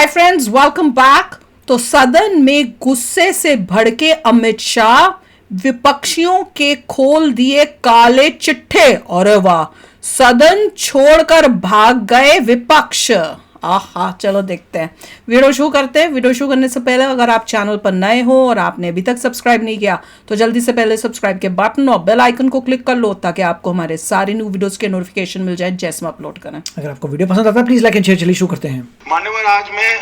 Friends, welcome back. तो सदन में गुस्से से भड़के अमित शाह विपक्षियों के खोल दिए काले चिट्ठे और वाह, सदन छोड़कर भाग गए विपक्ष। आहा, चलो देखते हैं, वीडियो शुरू करते हैं। वीडियो शुरू करने से पहले अगर आप चैनल पर नए हो और आपने अभी तक सब्सक्राइब नहीं किया तो जल्दी से पहले सब्सक्राइब के बटन और बेल आइकन को क्लिक कर लो ताकि आपको हमारे सारे न्यू वीडियोस के नोटिफिकेशन मिल जाए जैसे हम अपलोड करें। अगर आपको वीडियो पसंद आता है प्लीज लाइक एंड शेयर। चलिए शुरू करते हैं। मान्यवर, आज मैं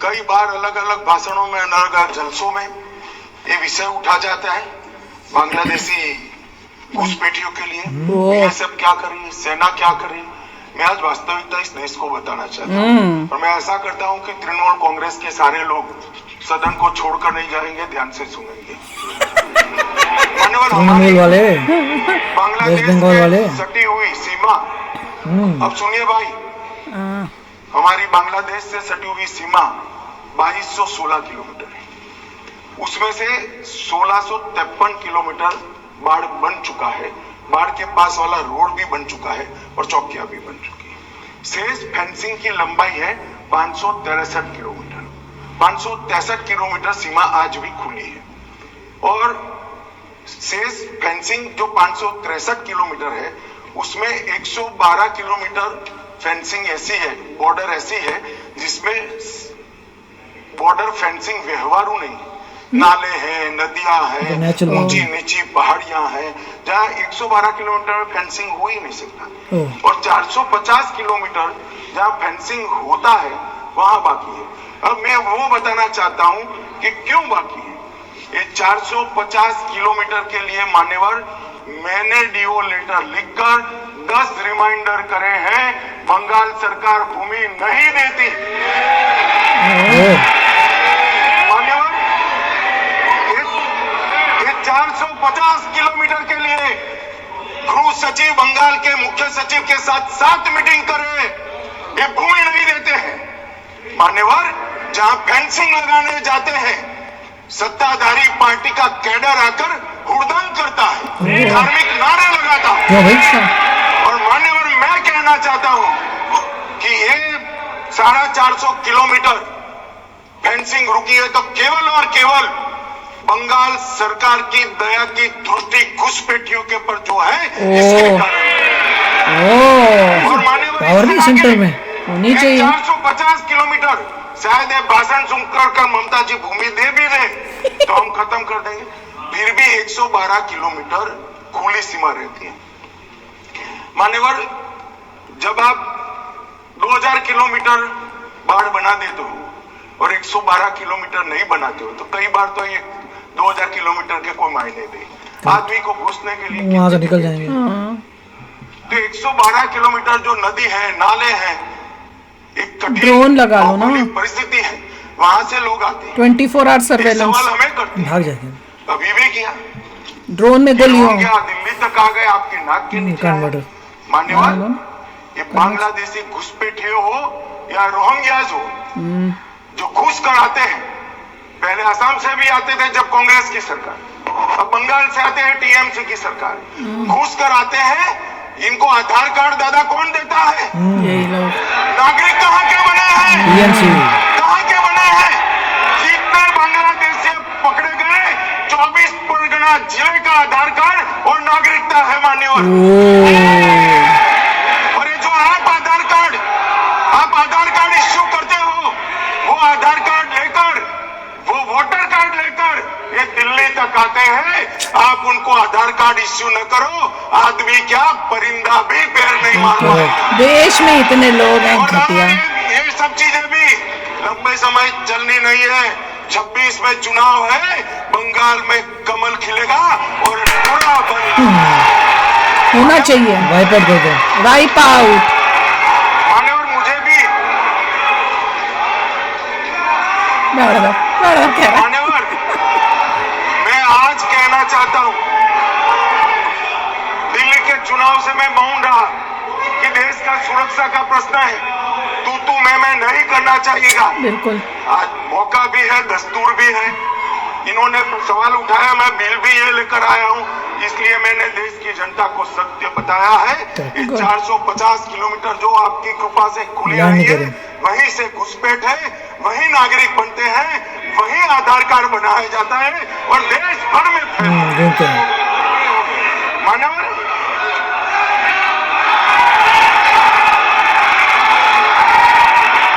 कई बार अलग अलग भाषणों में, अलग अलग जलसों में ये विषय उठा जाता है बांग्लादेशी घुसपैठियों के लिए ये सब क्या करी, सेना क्या करी। मैं आज वास्तविकता इस देश को बताना चाहता हूँ और मैं ऐसा करता हूँ कि तृणमूल कांग्रेस के सारे लोग सदन को छोड़कर नहीं जाएंगे, ध्यान से सुनेंगे। तृणमूल वाले, बांग्लादेश के सटी हुई सीमा, अब सुनिए भाई, हमारी बांग्लादेश से सटी हुई सीमा 2216 किलोमीटर है। उसमें से 1653 किलोमीटर बाढ़ बन चुका है, बाढ़ के पास वाला रोड भी बन चुका है और चौकियां भी बन चुकी है। शेष फेंसिंग की लंबाई है 563 किलोमीटर। 563 किलोमीटर सीमा आज भी खुली है और शेष फेंसिंग जो 563 किलोमीटर है उसमें 112 किलोमीटर फेंसिंग ऐसी है, बॉर्डर ऐसी है जिसमें बॉर्डर फेंसिंग व्यवहारू नहीं, नाले हैं, नदियां हैं, ऊंची नीची पहाड़ियां हैं, जहां 112 किलोमीटर में फेंसिंग हो ही नहीं सकता और 450 किलोमीटर जहां फेंसिंग होता है वहां बाकी है। अब मैं वो बताना चाहता हूं कि क्यों बाकी है। ये 450 किलोमीटर के लिए मान्यवर मैंने डीओ लेटर लिखकर 10 रिमाइंडर करे हैं, बंगाल सरकार भूमि नहीं देती। मान्यवर, 450 किलोमीटर के लिए गृह सचिव बंगाल के मुख्य सचिव के साथ 7 मीटिंग करे, ये भूमि नहीं देते हैं। मान्यवर, जहां फेंसिंग लगाने जाते हैं सत्ताधारी पार्टी का कैडर आकर हुड़दंग करता है, धार्मिक नारे लगाता है। और मान्यवर, मैं कहना चाहता हूं कि ये 450 किलोमीटर फेंसिंग रुकी है तो केवल और केवल बंगाल सरकार की दया की दृष्टि घुसपैठियों के ऊपर जो है इसके कारण। और मान्यवर, सेंटर में होनी चाहिए 450 किलोमीटर शायद ये भाषण सुनकर कर ममता जी भूमि दे भी दे तो हम खत्म कर देंगे, फिर भी 112 किलोमीटर खुली सीमा रहती है। मान्यवर, जब आप 2000 किलोमीटर बाढ़ बना देते हो और 112 किलोमीटर नहीं बनाते हो तो कई बार तो ये 2000 किलोमीटर के कोई मायने नहीं, आदमी को घुसने के लिए वहां से निकल जाएंगे। तो 112 किलोमीटर जो नदी है, नाले हैं, एक कठिन ड्रोन लगा लो ना, परिस्थिति है, वहां से लोग आते हैं। 24 आवर सर्वेलेंस सवाल हमें करते हैं, भाग जाएंगे। अभी भी किया, ड्रोन में गोलियों गया, दिल्ली तक आ गए, आपके नाक के नीचे आए। मान्यवर, ये बांग्लादेशी घुसपैठे हो या रोहिंग्याज हो जो घुस कर आते हैं, पहले असम से भी आते थे जब कांग्रेस की सरकार, अब बंगाल से आते हैं टीएमसी की सरकार, घुस कर आते हैं, इनको आधार कार्ड दादा कौन देता है? यही लोग। नागरिक कहाँ के बने हैं? कहाँ के बने हैं? जितने बांग्लादेश से पकड़े गए 24 परगना जिले का आधार कार्ड और नागरिकता है मान्यवर। और ये जो आप आधार कार्ड इश्यू करते हो, वो आधार कार्ड लेकर, वो वोटर कार्ड लेकर ये दिल्ली तक आते हैं, आप उनको आधार कार्ड इश्यू न करो, आदमी क्या परिंदा भी पैर नहीं मारता। देश में इतने लोग हैं घटिया। ये सब चीजें भी लंबे समय चलनी नहीं है। 26 में चुनाव है, बंगाल में कमल खिलेगा और पूरा होना चाहिए, वाइप आउट कर दो, वाइप आउट। मान्यवर, मुझे भी मान्यवर, मैं आज कहना चाहता हूं, दिल्ली के चुनाव से मैं मौन रहा कि देश का सुरक्षा का प्रश्न है, तू मैं नहीं करना चाहिएगा। बिल्कुल, आज मौका भी है, दस्तूर भी है, इन्होंने सवाल उठाया, मैं बिल भी ये लेकर आया हूँ, इसलिए मैंने देश की जनता को सत्य बताया है। ये 450 किलोमीटर जो आपकी कृपा से खुली हुई है, वहीं से घुसपैठ है, वहीं नागरिक बनते हैं, वहीं आधार कार्ड बनाया जाता है और देश भर में घूमते हैं। मानव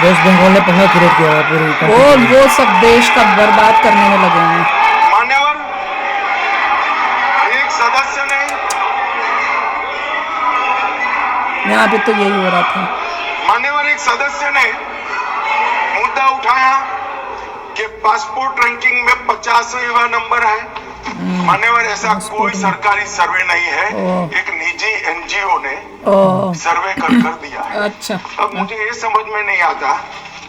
वेस्ट बंगाल ने पहला क्रिएट किया है पूरी वो सब देश का बर्बाद करने में लगे हैं। मान्यवर एक सदस्य ने, यहाँ पे तो यही हो रहा था। मान्यवर एक सदस्य ने मुद्दा उठाया कि पासपोर्ट रैंकिंग में 50वां नंबर है। मान्यवर ऐसा कोई सरकारी सर्वे नहीं है, एक निजी एनजीओ ने सर्वे कर दिया है। अच्छा, अब मुझे ये समझ में नहीं आता,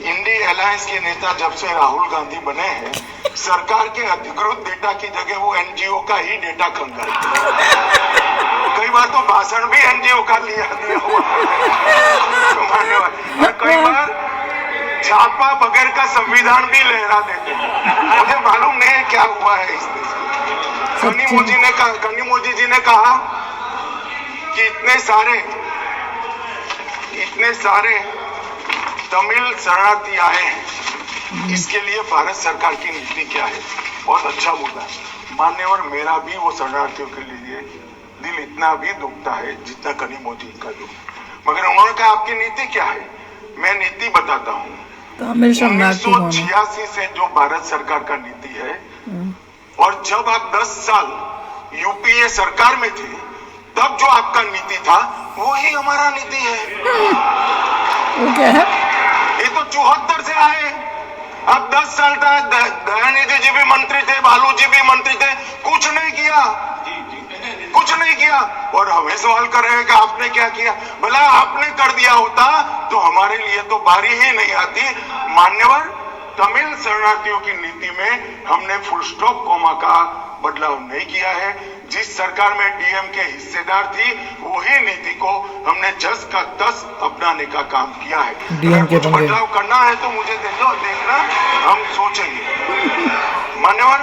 इंडिया अलायंस के नेता जब से राहुल गांधी बने हैं, सरकार के अधिकृत डेटा की जगह वो एनजीओ का ही डेटा खंगालते हैं। कई बार तो भाषण भी एनजीओ का लिया हुआ। और कई बार छापा बगैर का संविधान भी लहरा देते हैं। मुझे मालूम नहीं क्या हुआ है इस देश में। कनिमोजी जी ने कहा कि इतने सारे तमिल शरणार्थी आए हैं, इसके लिए भारत सरकार की नीति क्या है? बहुत अच्छा मुद्दा है मान्यवर। मेरा भी वो शरणार्थियों के लिए दिल इतना भी दुखता है जितना कनिमोजी का दुख। मगर उन्होंने कहा आपकी नीति क्या है? मैं नीति बताता हूँ। 1986 से जो भारत सरकार का नीति है, और जब आप 10 साल यूपीए सरकार में थे, तब जो आपका नीति था वही हमारा नीति है। वो क्या है? ये तो 74 से आए। अब 10 साल तक दयानिधि जी भी मंत्री थे, बालू जी भी मंत्री थे, कुछ नहीं किया, कुछ नहीं किया। और हमें सवाल कर रहे हैं कि आपने क्या किया? भला आपने कर दिया होता तो हमारे लिए तो बारी ही नहीं आती। मान्यवर, तमिल शरणार्थियों की नीति में हमने फुल स्टॉप कॉमा का बदलाव नहीं किया है। जिस सरकार में डीएम के हिस्सेदार थी, वही नीति को हमने 10 का 10 अपनाने का काम किया है। अगर कुछ बदलाव करना है तो मुझे दे दो, देखना हम सोचेंगे। मान्यवर,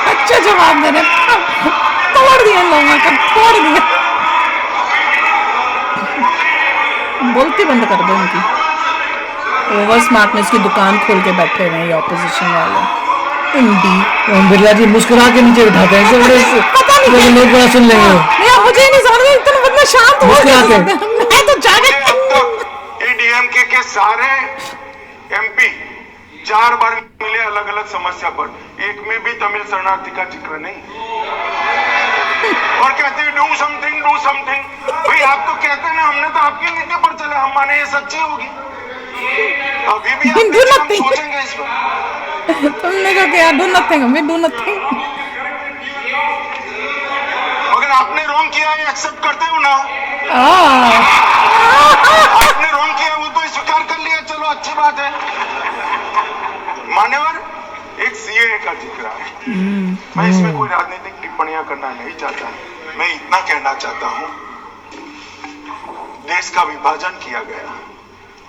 अच्छा जवाब दे रहे, तोड़ दिया लोगों का, तोड़ दिया। बोलती बंद कर दो उनकी। ओवर स्मार्टनेस की दुकान खोल के बैठे हुए हैं ये ऑपोजिशन वाले। ओम बिरला जी मुस्कुरा के नीचे उठाते हैं, पता नहीं लोग बड़ा सुन लेंगे। नहीं, मुझे नहीं समझ में, इतना बंदा शांत हो गया। मैं तो जागे। अब तक एडीएमके के सारे एमपी 4 बार मिले अलग अलग समस्या पर, एक में भी तमिल शरणार्थी का जिक्र नहीं। और कहते हैं डू समथिंग, डू समथिंग। भाई आप तो कहते हैं ना, हमने तो आपकी नीति पर चले, हम माने ये सच्ची होगी। अभी भी हम सोचेंगे इस पर। तुमने क्या किया? डू नथिंग, हमें डू नथिंग। अगर आपने रॉन्ग किया है, एक्सेप्ट करते हो ना? आपने रॉन्ग किया वो तो स्वीकार कर लिया, चलो अच्छी बात है। मान्यवर, एक सीए का जिक्र है। मैं इसमें कोई राजनीतिक टिप्पणियां करना नहीं चाहता, मैं इतना कहना चाहता हूं, देश का विभाजन किया गया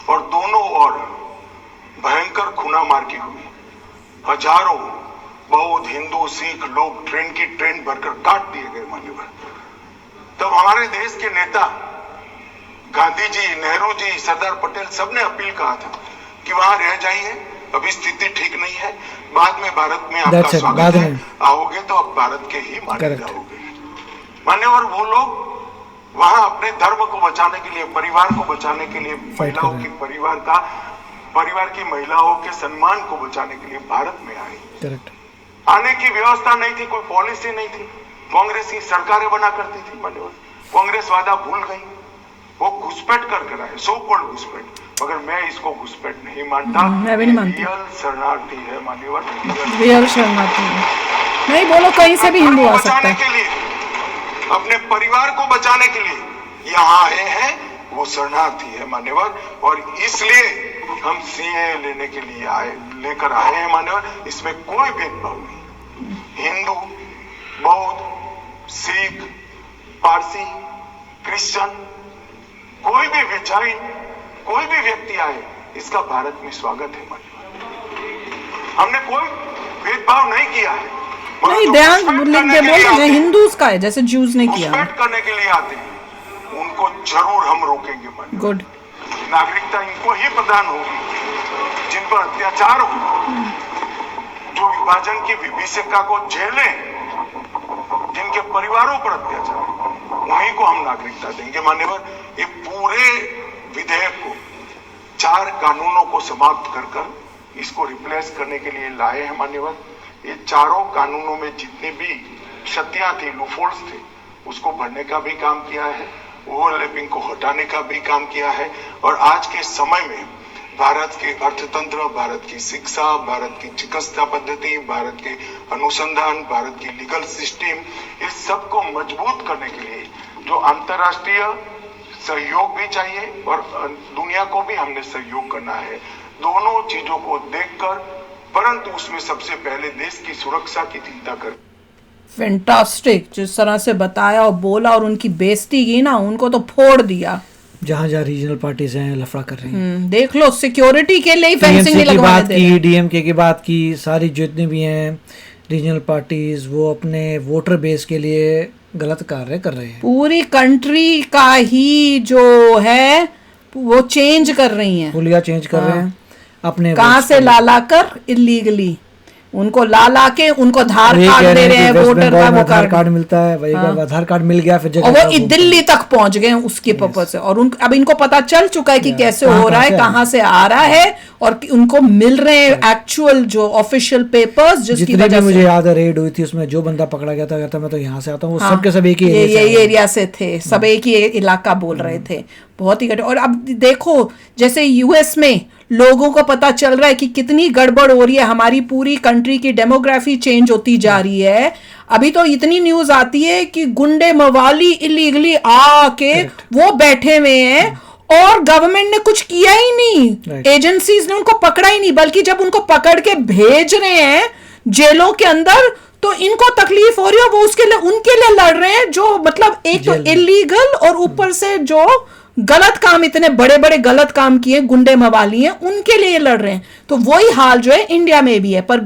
और दोनों ओर भयंकर खूनामार्गी हुई। हजारों बौद्ध, हिंदू, सिख लोग ट्रेन की ट्रेन भरकर काट दिए गए। मान्यवर, तब हमारे देश के नेता गांधी जी, नेहरू जी, सरदार पटेल सबने अपील कहा था कि वहां रह जाइए, अभी स्थिति ठीक नहीं है, बाद में भारत में आपका स्वागत है, आओगे तो अब भारत के ही माने जाओगे। मान्यवर, वो लोग वहां अपने धर्म को बचाने के लिए, परिवार को बचाने के लिए, महिलाओं की परिवार की महिलाओं के सम्मान को बचाने के लिए भारत में आए। आने की व्यवस्था नहीं थी, कोई पॉलिसी नहीं थी, कांग्रेस की सरकारें बना करती थी। मान्यवर, कांग्रेस वादा भूल गई, वो घुसपैठ कर आए, सो कॉल्ड घुसपैठ। मगर मैं इसको घुसपैठ नहीं मानता, मैं भी नहीं मानती। रियल शरणार्थी है मान्यवर, रियल शरणार्थी है। नहीं बोलो, कहीं से भी हिंदू आ सकता है। अपने परिवार को बचाने के लिए यहाँ आए हैं, वो शरणार्थी है मान्यवर। और इसलिए हम सीए लेने के लिए लेकर आए हैं मान्यवर। इसमें कोई भेदभाव नहीं, हिंदू, बौद्ध, सिख, पारसी, क्रिश्चियन, कोई भी जैन, कोई भी व्यक्ति आए, इसका भारत में स्वागत है मान्यवर। हमने कोई भेदभाव नहीं किया है। मगर नहीं, जो ध्यान respect लिख करने के के लिए बोल आते रहे हैं, हिंदूज का है, जैसे ज्यूज ने किया। respect करने के लिए आते हैं, उनको जरूर हम रोकेंगे। मन गुड। नागरिकता इनको ही प्रदान होगी जिन पर अत्याचार हो, जो विभाजन की विभीषिका को झेले, जिनके परिवारों पर अत्याचार, वहीं को हम नागरिकता देंगे। मान्यवर, ये पूरे विधेयक को 4 कानूनों को समाप्त कर इसको रिप्लेस करने के लिए लाए हैं। मान्यवर, ये चारों कानूनों में जितनी भी क्षतियां थी, लूफोल्स थे, उसको भरने का भी काम किया है, ओवरलैपिंग को हटाने का भी काम किया है। और आज के समय में भारत के अर्थतंत्र, भारत की शिक्षा, भारत की चिकित्सा पद्धति, भारत के अनुसंधान, भारत की लीगल सिस्टम, इस सब को मजबूत करने के लिए जो अंतर्राष्ट्रीय सहयोग भी चाहिए और दुनिया को भी हमने सहयोग करना है। दोनों चीजों को देखकर, परंतु उसमें सबसे पहले देश की सुरक्षा की चिंता कर। फैंटास्टिक, जिस तरह से बताया और बोला और उनकी बेइज्जती की ना, उनको तो फोड़ दिया। जहाँ जहाँ रीजनल पार्टीज हैं लफड़ा कर रही हैं। देख लो, सिक्योरिटी के लिए फेंसिंग टीएमसी नहीं की लगवाने बात दे रहे। की, डीएमके की बात की, सारी जितनी भी हैं रीजनल पार्टीज, वो अपने वोटर बेस के लिए गलत कार्य कर रहे हैं। पूरी कंट्री का ही जो है वो चेंज कर रही हैं। हुलिया चेंज कर रहे हैं अपने कहाँ votes से के लिए। ला कर इलीगली उनको ला के उनको आधार ये कार्ड कह दे रहे रहे हैं हैं, कि वेस्ट वोटर बंगाल का में वो आधार कार्ड कार्ड, मिलता है, वही का आधार कार्ड मिल गया, फिर जगह और खराब वो हो गई। दिल्ली तक पहुंच गए हैं उसके पर्पज से। और अब इनको पता चल चुका है कि कैसे हो रहा है, कहाँ से आ रहा है, और कि उनको मिल रहे हैं एक्चुअल जो ऑफिशियल पेपर्स, जिसकी जितनी भी वजह मुझे से याद है रेड हुई थी, उसमें जो बंदा पकड़ा गया था कहता मैं तो यहाँ से आता हूँ, वो सब के सब एक ही ये एरिया से यही आए हैं। एरिया से थे, सब एक ही इलाका बोल रहे थे। बहुत ही और अब देखो, जैसे यूएस में लोगों को पता चल रहा है कि कितनी गड़बड़ हो रही है, हमारी पूरी कंट्री की डेमोग्राफी चेंज होती जा रही है। अभी तो इतनी न्यूज आती है कि गुंडे मवाली इलीगली आके वो बैठे हुए हैं और गवर्नमेंट ने कुछ किया ही नहीं, एजेंसीज ने उनको पकड़ा ही नहीं, बल्कि जब उनको पकड़ के भेज रहे हैं जेलों के अंदर तो इनको तकलीफ हो रही है। वो उसके लिए उनके लिए लड़ रहे हैं जो मतलब एक तो इलीगल और ऊपर से जो गलत काम, इतने बड़े बड़े गलत काम किए गुंडे मवाली हैं, उनके लिए लड़ रहे हैं। तो वही हाल जो है इंडिया में भी है। पर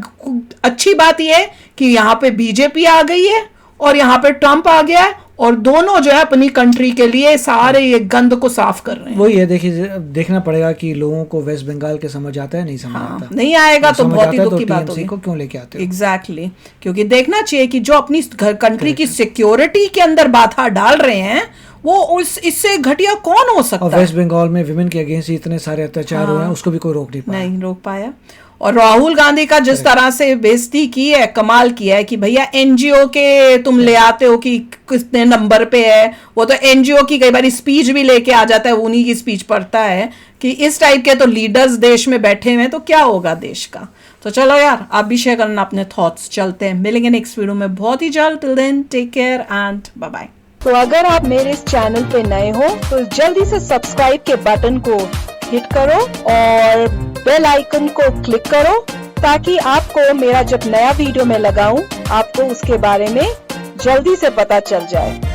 अच्छी बात यह है कि यहाँ पे बीजेपी आ गई है और यहाँ पे ट्रंप आ गया है, और दोनों जो है अपनी कंट्री के लिए सारे ये गंद को साफ कर रहे हैं। वही है, देखिए देखना पड़ेगा कि लोगों को वेस्ट बंगाल के समझ आता है नहीं समझ आता। नहीं आएगा तो बहुत ही दुख की बात TMC होगी। को क्यों लेके आते हो? एग्जैक्टली, क्योंकि देखना चाहिए कि जो अपनी कंट्री की सिक्योरिटी के अंदर बाधा डाल रहे हैं वो इससे घटिया कौन हो सकता और है। वेस्ट बंगाल में विमेन के अगेंस्ट इतने सारे अत्याचार हुए हैं, उसको भी कोई रोक नहीं पाया। नहीं रोक पाया। और राहुल गांधी का जिस तरह से बेइज्जती की है, कमाल किया है कि भैया एनजीओ के तुम ले आते हो कि कितने नंबर पे है, वो तो एनजीओ की कई बार स्पीच भी लेके आ जाता है, उन्हीं की स्पीच पढ़ता है कि इस टाइप के तो लीडर्स देश में बैठे हुए हैं तो क्या होगा देश का। तो चलो यार, आप भी शेयर करना अपने थॉट्स। चलते हैं, मिलेंगे नेक्स्ट वीडियो में बहुत ही जल्द। Till then take care and bye bye. तो अगर आप मेरे इस चैनल पे नए हो तो जल्दी से सब्सक्राइब के बटन को हिट करो और बेल आइकन को क्लिक करो, ताकि आपको मेरा जब नया वीडियो मैं लगाऊं आपको उसके बारे में जल्दी से पता चल जाए।